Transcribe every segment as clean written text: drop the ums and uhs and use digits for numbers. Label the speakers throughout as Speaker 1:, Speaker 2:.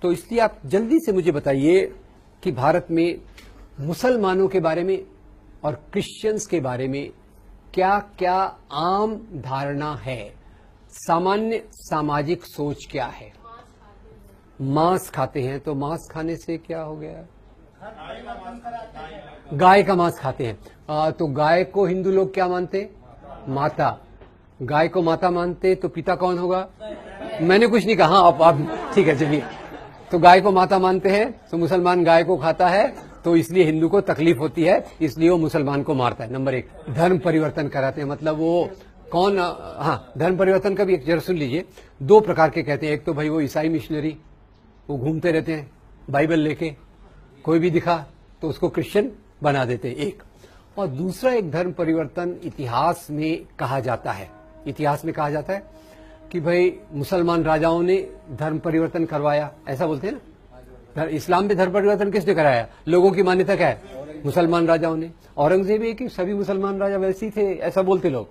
Speaker 1: तो इसलिए आप जल्दी से मुझे बताइए कि भारत में मुसलमानों के बारे में और क्रिश्चियंस के बारे में क्या क्या आम धारणा है, सामान्य सामाजिक सोच क्या है। मांस खाते हैं, तो मांस खाने से क्या हो गया? गाय का मांस खाते हैं। तो गाय को हिंदू लोग क्या मानते? माता। गाय को माता मानते तो पिता कौन होगा? मैंने कुछ नहीं कहा, आप ठीक है चलिए। तो गाय को माता मानते हैं, तो मुसलमान गाय को खाता है, तो इसलिए हिंदू को तकलीफ होती है, इसलिए वो मुसलमान को मारता है। नंबर 1, धर्म परिवर्तन कराते हैं, मतलब वो कौन? हाँ, धर्म परिवर्तन का भी एक जरा सुन लीजिए। 2 प्रकार के कहते हैं। एक तो भाई वो ईसाई मिशनरी, वो घूमते रहते हैं बाइबल लेके, कोई भी दिखा तो उसको क्रिश्चियन बना देते हैं, एक। और दूसरा एक धर्म परिवर्तन इतिहास में कहा जाता है। इतिहास में कहा जाता है कि भाई मुसलमान राजाओं ने धर्म परिवर्तन करवाया, ऐसा बोलते हैं ना। इस्लाम में धर्म परिवर्तन किसने कराया? लोगों की मान्यता क्या है? मुसलमान राजाओं ने। औरंगजेब है कि सभी मुसलमान राजा वैसे ही थे, ऐसा बोलते लोग।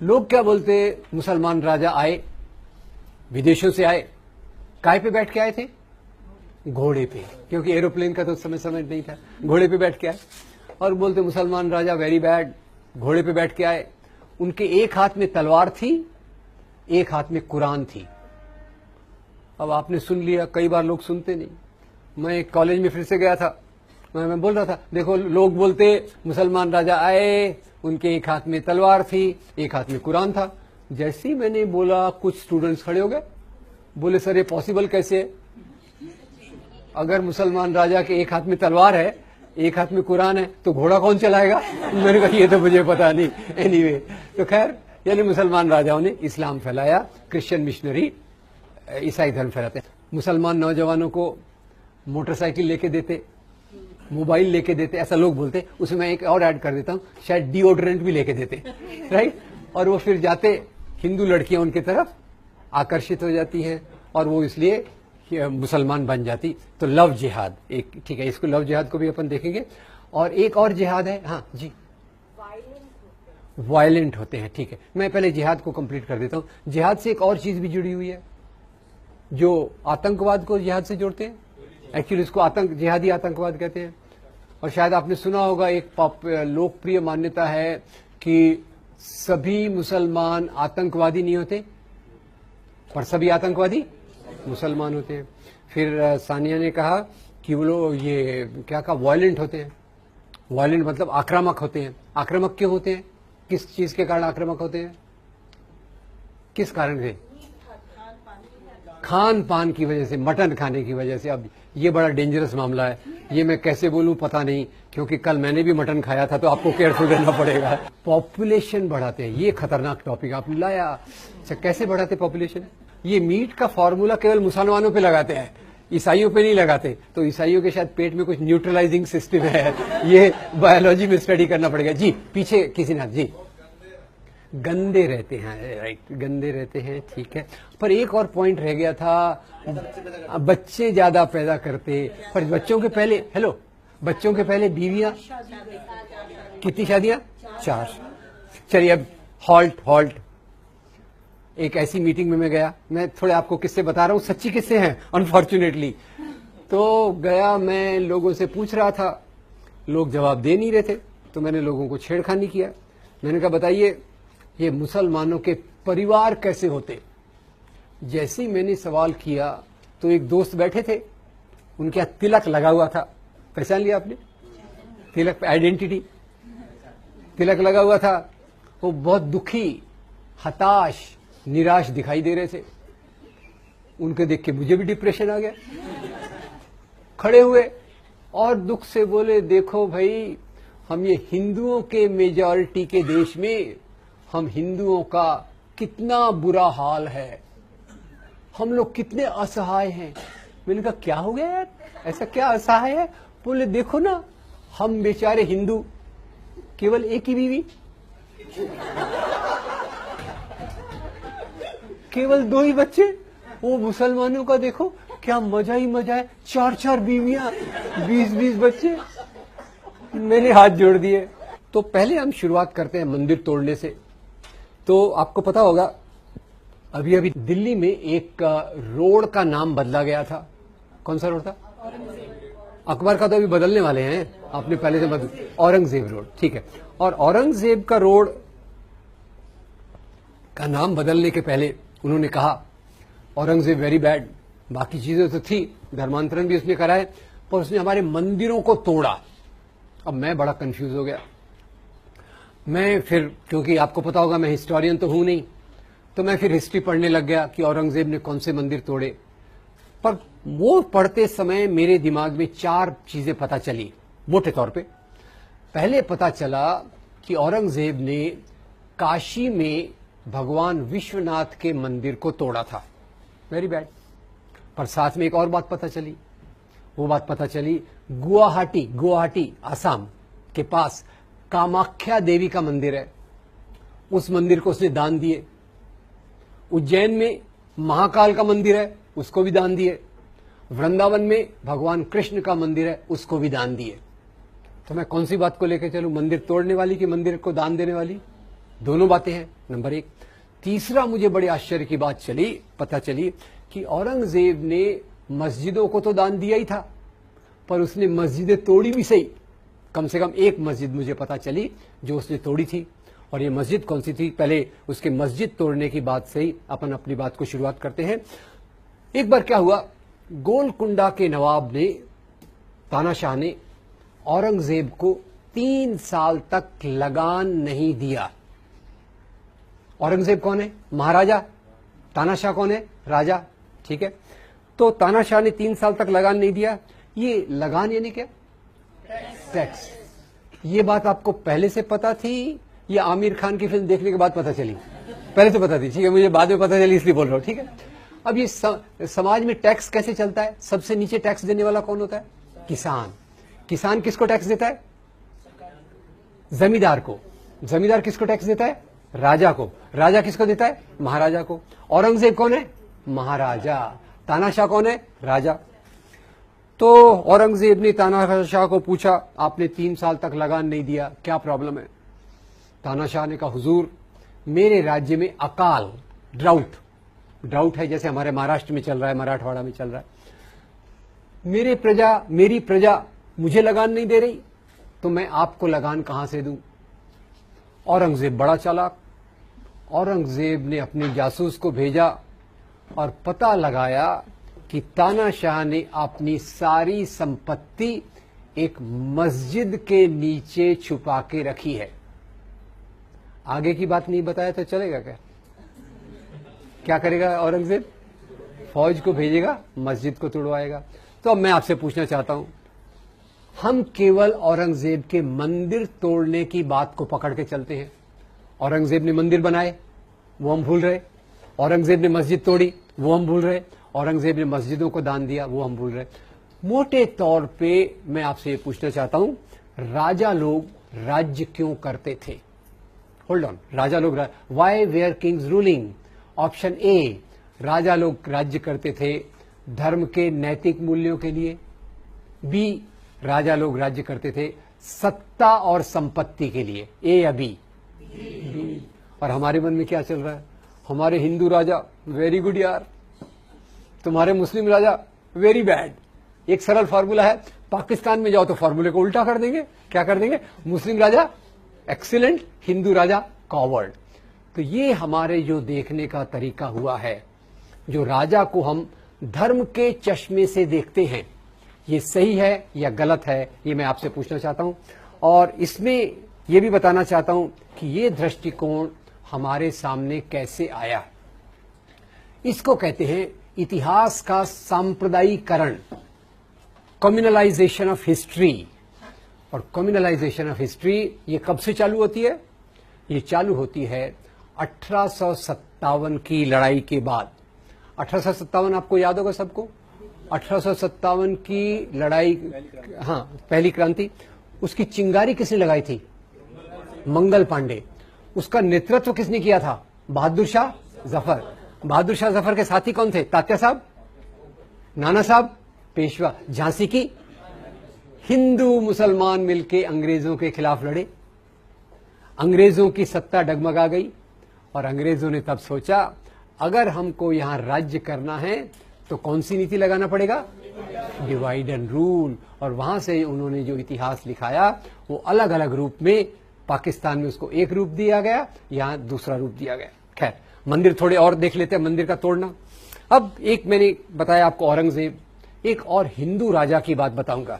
Speaker 1: लोग क्या बोलते? मुसलमान राजा आए, विदेशों से आए, काय पे बैठ के आए थे? घोड़े पे, क्योंकि एरोप्लेन का तो उस समय समझ नहीं था। घोड़े पे बैठ के आए और बोलते मुसलमान राजा वेरी बैड, घोड़े पे बैठ के आए। उनके एक हाथ में तलवार थी, एक हाथ में कुरान थी। अब आपने सुन लिया, कई बार लोग सुनते नहीं। मैं एक कॉलेज में फिर से गया था, मैं बोल रहा था देखो लोग बोलते मुसलमान राजा आए, उनके एक हाथ में तलवार थी, एक हाथ में कुरान था। जैसे ही मैंने बोला, कुछ स्टूडेंट्स खड़े हो गए, बोले सर ये पॉसिबल कैसे है? अगर मुसलमान राजा के एक हाथ में तलवार है, एक हाथ में कुरान है, तो घोड़ा कौन चलाएगा? मैंने कहा ये तो मुझे पता नहीं। एनीवे, तो खैर, यानी मुसलमान राजाओं ने इस्लाम फैलाया, क्रिश्चियन मिशनरी ईसाई धर्म फैलाते। मुसलमान नौजवानों को मोटरसाइकिल लेके देते, मोबाइल लेके देते, ऐसा लोग बोलते। उसमें मैं एक और ऐड कर देता हूं, शायद डिओड्रेंट भी लेके देते, राइट। और वो फिर जाते, हिंदू लड़कियां उनकी तरफ आकर्षित हो जाती हैं और वो इसलिए मुसलमान बन जाती। तो लव जिहाद एक, ठीक है, इसको लव जिहाद को भी अपन देखेंगे। और एक और जिहाद है, हाँ जी, वायलेंट होते हैं, ठीक है। मैं पहले जिहाद को कंप्लीट कर देता हूं। जिहाद से एक और चीज भी जुड़ी हुई है, जो आतंकवाद को जिहाद से जोड़ते हैं। एक्चुअली इसको जिहादी आतंकवाद कहते हैं। और शायद आपने सुना होगा, एक लोकप्रिय मान्यता है कि सभी मुसलमान आतंकवादी नहीं होते, पर सभी आतंकवादी मुसलमान होते हैं। फिर सानिया ने कहा कि वो लोग ये क्या कहा, वायलेंट होते हैं। वायलेंट मतलब आक्रामक होते हैं। आक्रामक क्यों होते हैं? किस चीज के कारण आक्रामक होते हैं? किस कारण से? खान पान की वजह से, मटन खाने की वजह से। अब ये बड़ा डेंजरस मामला है, ये मैं कैसे बोलूं पता नहीं, क्योंकि कल मैंने भी मटन खाया था, तो आपको केयरफुल रहना पड़ेगा। पॉपुलेशन बढ़ाते हैं, ये खतरनाक टॉपिक आपने लाया। अच्छा, कैसे बढ़ाते पॉपुलेशन? ये मीट का फॉर्मूला केवल मुसलमानों पे लगाते हैं, ईसाइयों पे नहीं लगाते। तो ईसाइयों के शायद पेट में कुछ न्यूट्रलाइजिंग सिस्टम है, ये बायोलॉजी में स्टडी करना पड़ेगा। जी पीछे किसी ने, जी गंदे रहते हैं, राइट, गंदे रहते हैं, ठीक है। पर एक और पॉइंट रह गया था, बच्चे ज्यादा पैदा करते, पर बच्चों के पहले, हेलो, बच्चों के पहले बीवियां, कितनी शादियां? 4। चलिए अब हॉल्ट। एक ऐसी मीटिंग में मैं गया, मैं थोड़े आपको किस्से बता रहा हूं, सच्ची किस्से हैं अनफॉर्चुनेटली। तो गया, मैं लोगों से पूछ रहा था, लोग जवाब दे नहीं रहे थे, तो मैंने लोगों को छेड़खानी किया। मैंने कहा बताइए ये मुसलमानों के परिवार कैसे होते? जैसे ही मैंने सवाल किया तो एक दोस्त बैठे थे, उनके यहाँ तिलक लगा हुआ था, पहचान लिया आपने? तिलक, आइडेंटिटी, तिलक लगा हुआ था। वो बहुत दुखी, हताश, निराश दिखाई दे रहे थे। उनके देख के मुझे भी डिप्रेशन आ गया। खड़े हुए और दुख से बोले, देखो भाई, हम ये हिंदुओं के मेजॉरिटी के देश में, हम हिंदुओं का कितना बुरा हाल है, हम लोग कितने असहाय हैं। मैंने कहा क्या हो गया यार, ऐसा क्या असहाय है? बोले देखो ना, हम बेचारे हिंदू, केवल एक ही बीवी, केवल 2 ही बच्चे। वो मुसलमानों का देखो क्या मजा ही मजा है, 4 बीवियां, 20 बच्चे। मैंने हाथ जोड़ दिए। तो पहले हम शुरुआत करते हैं मंदिर तोड़ने से। तो आपको पता होगा, अभी दिल्ली में एक रोड का नाम बदला गया था, कौन सा रोड था? अकबर का तो अभी बदलने वाले हैं, आपने पहले से बदल, औरंगजेब रोड, ठीक है। और औरंगजेब का रोड का नाम बदलने के पहले उन्होंने कहा औरंगजेब वेरी बैड, बाकी चीजें तो थी, धर्मांतरण भी उसने कराए, पर उसने हमारे मंदिरों को तोड़ा। अब मैं बड़ा कंफ्यूज हो गया। मैं फिर, क्योंकि आपको पता होगा मैं हिस्टोरियन तो हूं नहीं, तो मैं फिर हिस्ट्री पढ़ने लग गया कि औरंगजेब ने कौन से मंदिर तोड़े। पर वो पढ़ते समय मेरे दिमाग में 4 चीजें पता चली मोटे तौर पे। पहले पता चला कि औरंगजेब ने काशी में भगवान विश्वनाथ के मंदिर को तोड़ा था, वेरी बैड। पर साथ में एक और बात पता चली, वो बात पता चली गुवाहाटी असम के पास कामाख्या देवी का मंदिर है, उस मंदिर को उसने दान दिए। उज्जैन में महाकाल का मंदिर है, उसको भी दान दिए। वृंदावन में भगवान कृष्ण का मंदिर है, उसको भी दान दिए। तो मैं कौन सी बात को लेकर चलूं, मंदिर तोड़ने वाली कि मंदिर को दान देने वाली? दोनों बातें हैं, नंबर 1। तीसरा मुझे बड़े आश्चर्य की बात पता चली कि औरंगजेब ने मस्जिदों को तो दान दिया ही था, पर उसने मस्जिदें तोड़ी भी सही। कम से कम एक मस्जिद मुझे पता चली जो उसने तोड़ी थी, और ये मस्जिद कौन सी थी? पहले उसके मस्जिद तोड़ने की बात से ही अपन अपनी बात को शुरुआत करते हैं। एक बार क्या हुआ, गोलकुंडा के नवाब ने, तानाशाह ने औरंगजेब को 3 साल तक लगान नहीं दिया। औरंगजेब कौन है? महाराजा। तानाशाह कौन है? राजा, ठीक है। तो तानाशाह ने 3 साल तक लगान नहीं दिया। ये लगान यानी क्या? टैक्स। ये बात आपको पहले से पता थी या आमिर खान की फिल्म देखने के बाद पता चली? पहले से पता थी, ठीक है, मुझे बाद में पता चली इसलिए बोल रहा हूं, ठीक है। अब ये समाज में टैक्स कैसे चलता है? सबसे नीचे टैक्स देने वाला कौन होता है? किसान। किसान किसको टैक्स देता है? जमींदार को। जमींदार किसको टैक्स देता है? राजा को। राजा किसको देता है? महाराजा को। औरंगजेब कौन है? महाराजा। तानाशाह कौन है? राजा। तो औरंगजेब ने तानाशाह को पूछा, आपने 3 साल तक लगान नहीं दिया, क्या प्रॉब्लम है? तानाशाह ने कहा, हुजूर मेरे राज्य में अकाल, ड्राउट है, जैसे हमारे महाराष्ट्र में चल रहा है, मराठवाड़ा में चल रहा है। मेरी प्रजा मुझे लगान नहीं दे रही, तो मैं आपको लगान कहां से दूं? औरंगजेब बड़ा चालाक। औरंगजेब ने अपने जासूस को भेजा और पता लगाया कि तानाशाह ने अपनी सारी संपत्ति एक मस्जिद के नीचे छुपा के रखी है। आगे की बात नहीं बताया तो चलेगा क्या? क्या करेगा औरंगजेब? फौज को भेजेगा, मस्जिद को तोड़वाएगा। तो अब मैं आपसे पूछना चाहता हूं, हम केवल औरंगजेब के मंदिर तोड़ने की बात को पकड़ के चलते हैं। औरंगजेब ने मंदिर बनाए, वो हम भूल रहे। औरंगजेब ने मस्जिद तोड़ी, वो हम भूल रहे। औरंगजेब ने मस्जिदों को दान दिया, वो हम भूल रहे। मोटे तौर पे मैं आपसे ये पूछना चाहता हूं, राजा लोग राज्य क्यों करते थे? होल्ड ऑन, राजा लोग, why were kings ruling? Option A, राजा लोग राज्य करते थे धर्म के नैतिक मूल्यों के लिए। बी, राजा लोग राज्य करते थे सत्ता और संपत्ति के लिए। ए या बी? और हमारे मन में क्या चल रहा है? हमारे हिंदू राजा वेरी गुड यार, तुम्हारे मुस्लिम राजा वेरी बैड। एक सरल फार्मूला है, पाकिस्तान में जाओ तो फार्मूले को उल्टा कर देंगे। क्या कर देंगे? मुस्लिम राजा एक्सीलेंट, हिंदू राजा कॉवर्ड। तो ये हमारे जो देखने का तरीका हुआ है, जो राजा को हम धर्म के चश्मे से देखते हैं, ये सही है या गलत है, ये मैं आपसे पूछना चाहता हूं। और इसमें ये भी बताना चाहता हूं कि ये दृष्टिकोण हमारे सामने कैसे आया। इसको कहते हैं इतिहास का सांप्रदायिकरण, कम्युनलाइजेशन ऑफ हिस्ट्री। और कम्युनलाइजेशन ऑफ हिस्ट्री ये कब से चालू होती है? ये चालू होती है 1857 की लड़ाई के बाद। 1857 आपको याद होगा सबको? 1857 की लड़ाई, हाँ, पहली क्रांति। उसकी चिंगारी किसने लगाई थी? मंगल पांडे। उसका नेतृत्व किसने किया था? बहादुर शाह जफर। बहादुर शाह जफर के साथी कौन थे? तात्या साहब, नाना साहब, पेशवा। झांसी की हिंदू मुसलमान मिलके अंग्रेजों के खिलाफ लड़े। अंग्रेजों की सत्ता डगमगा गई और अंग्रेजों ने तब सोचा, अगर हमको यहां राज्य करना है तो कौन सी नीति लगाना पड़ेगा? डिवाइड एंड रूल, और वहां से उन्होंने जो इतिहास लिखाया वो अलग अलग रूप में, पाकिस्तान में उसको एक रूप दिया गया, यहां दूसरा रूप दिया गया। खैर, मंदिर थोड़े और देख लेते हैं, मंदिर का तोड़ना। अब एक मैंने बताया आपको औरंगजेब, एक और हिंदू राजा की बात बताऊंगा।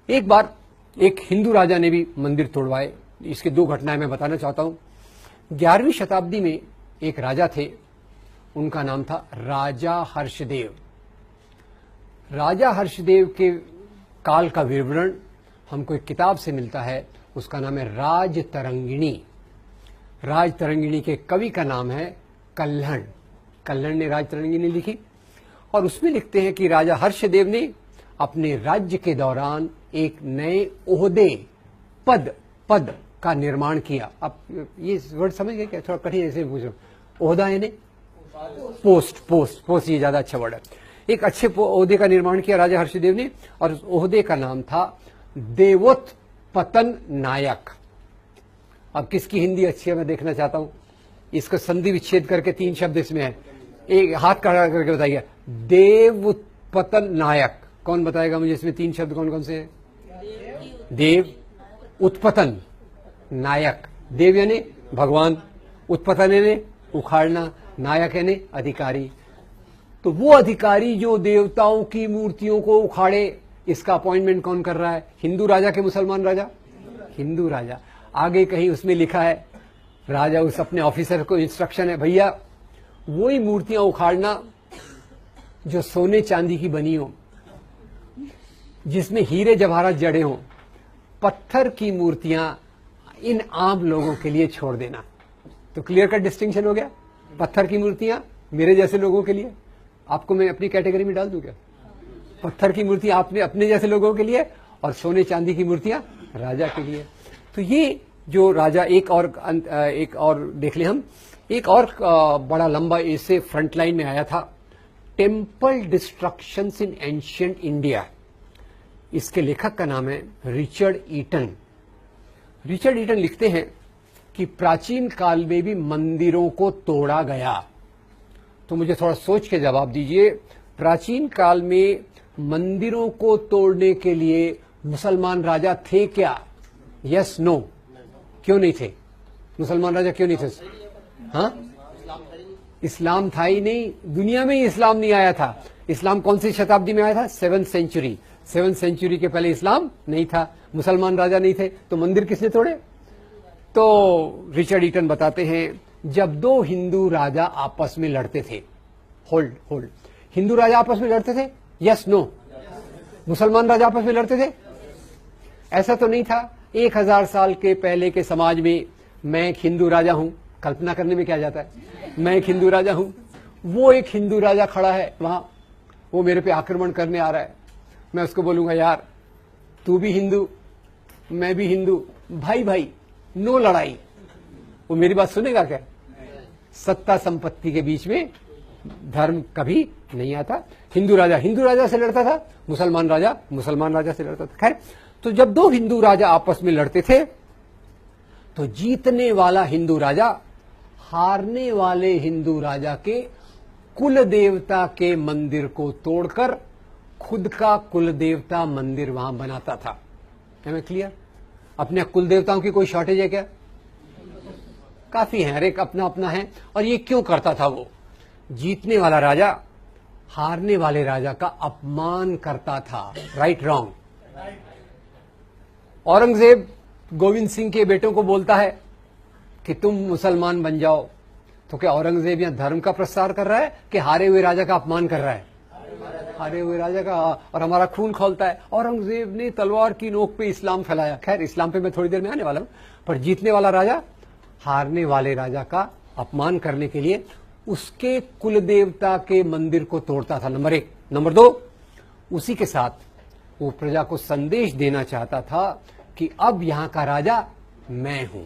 Speaker 1: एक बार एक हिंदू राजा ने भी मंदिर तोड़वाए। इसके दो घटनाएं मैं बताना चाहता हूं। 11वीं शताब्दी में एक राजा थे, उनका नाम था राजा हर्षदेव। राजा हर्षदेव के काल का विवरण हमको एक किताब से मिलता है, उसका नाम है राजतरंगिणी। राजतरंगिणी के कवि का नाम है कल्हण। कल्हण ने राजतरंगिणी लिखी और उसमें लिखते हैं कि राजा हर्षदेव ने अपने राज्य के दौरान एक नए ओहदे, पद का निर्माण किया। आप ये वर्ड समझ गए क्या? थोड़ा कठिन ऐसे पूछ रहा हूं। ओहदा यानी पोस्ट, ये ज्यादा अच्छा वर्ड है। एक अच्छे ओहदे का निर्माण किया राजा हर्षदेव ने, और उस ओहदे का नाम था देवोत्पतन नायक। अब किसकी हिंदी अच्छी है मैं देखना चाहता हूं। इसको संधि विच्छेद करके 3 शब्द इसमें है, एक हाथ खड़ा करके बताइए। देवोत्पतन नायक, कौन बताएगा मुझे इसमें 3 शब्द कौन कौन से हैं? देव, उत्पतन, नायक। देव यानी भगवान, उत्पतन यानी उखाड़ना, नायक यानी अधिकारी। तो वो अधिकारी जो देवताओं की मूर्तियों को उखाड़े, इसका अपॉइंटमेंट कौन कर रहा है? हिंदू राजा के मुसलमान राजा? हिंदू राजा। आगे कहीं उसमें लिखा है, राजा उस अपने ऑफिसर को इंस्ट्रक्शन है, भैया वही मूर्तियां उखाड़ना जो सोने चांदी की बनी हो, जिसमें हीरे जवाहरात जड़े हों। पत्थर की मूर्तियां इन आम लोगों के लिए छोड़ देना। तो क्लियर कट डिस्टिंक्शन हो गया। पत्थर की मूर्तियां मेरे जैसे लोगों के लिए, आपको मैं अपनी कैटेगरी में डाल दूं क्या? पत्थर की मूर्तियां आपने अपने जैसे लोगों के लिए, और सोने चांदी की मूर्तियां राजा के लिए। तो ये जो राजा, एक और देख ले हम, एक और बड़ा लंबा इससे फ्रंट लाइन में आया था, टेम्पल डिस्ट्रक्शंस इन एंशिएंट इंडिया। इसके लेखक का नाम है रिचर्ड ईटन। रिचर्ड ईटन लिखते हैं कि प्राचीन काल में भी मंदिरों को तोड़ा गया। तो मुझे थोड़ा सोच के जवाब दीजिए, प्राचीन काल में मंदिरों को तोड़ने के लिए मुसलमान राजा थे क्या? Yes, no? क्यों नहीं थे? मुसलमान राजा क्यों नहीं थे? हाँ, इस्लाम था ही नहीं, दुनिया में ही इस्लाम नहीं आया था। इस्लाम कौन सी शताब्दी में आया था? 7th century. 7th सेंचुरी के पहले इस्लाम नहीं था, मुसलमान राजा नहीं थे, तो मंदिर किसने तोड़े? तो रिचर्ड ईटन बताते हैं, जब 2 हिंदू राजा आपस में लड़ते थे, होल्ड, हिंदू राजा आपस में लड़ते थे? Yes, no? मुसलमान राजा आपस में लड़ते थे? ऐसा तो नहीं था। 1000 साल के पहले के समाज में मैं एक हिंदू राजा हूं, कल्पना करने में क्या जाता है, मैं एक हिंदू राजा हूं, वो एक हिंदू राजा खड़ा है वहां, वो मेरे पे आक्रमण करने आ रहा है। मैं उसको बोलूंगा, यार तू भी हिंदू, मैं भी हिंदू, भाई नो लड़ाई। वो मेरी बात सुनेगा क्या? सत्ता संपत्ति के बीच में धर्म कभी नहीं आता। हिंदू राजा से लड़ता था, मुसलमान राजा से लड़ता था। खैर, तो जब 2 हिंदू राजा आपस में लड़ते थे, तो जीतने वाला हिंदू राजा हारने वाले हिंदू राजा के कुल देवता के मंदिर को तोड़कर खुद का कुल देवता मंदिर वहां बनाता था। है क्लियर? अपने कुल देवताओं की कोई शॉर्टेज है क्या? काफी है, हर एक अपना अपना है। और ये क्यों करता था? वो जीतने वाला राजा हारने वाले राजा का अपमान करता था। Right, wrong? औरंगजेब गोविंद सिंह के बेटों को बोलता है कि तुम मुसलमान बन जाओ, तो क्या औरंगजेब यहां धर्म का प्रसार कर रहा है कि हारे हुए राजा का अपमान कर रहा है? हारे हुए राजा का, और हमारा खून खौलता है। औरंगजेब ने तलवार की नोक पे इस्लाम फैलाया। खैर, इस्लाम पे मैं थोड़ी देर में आने वाला हूं। पर जीतने वाला राजा हारने वाले राजा का अपमान करने के लिए उसके कुल देवता के मंदिर को तोड़ता था, नंबर 1। नंबर 2, उसी के साथ वो प्रजा को संदेश देना चाहता था कि अब यहां का राजा मैं हूं।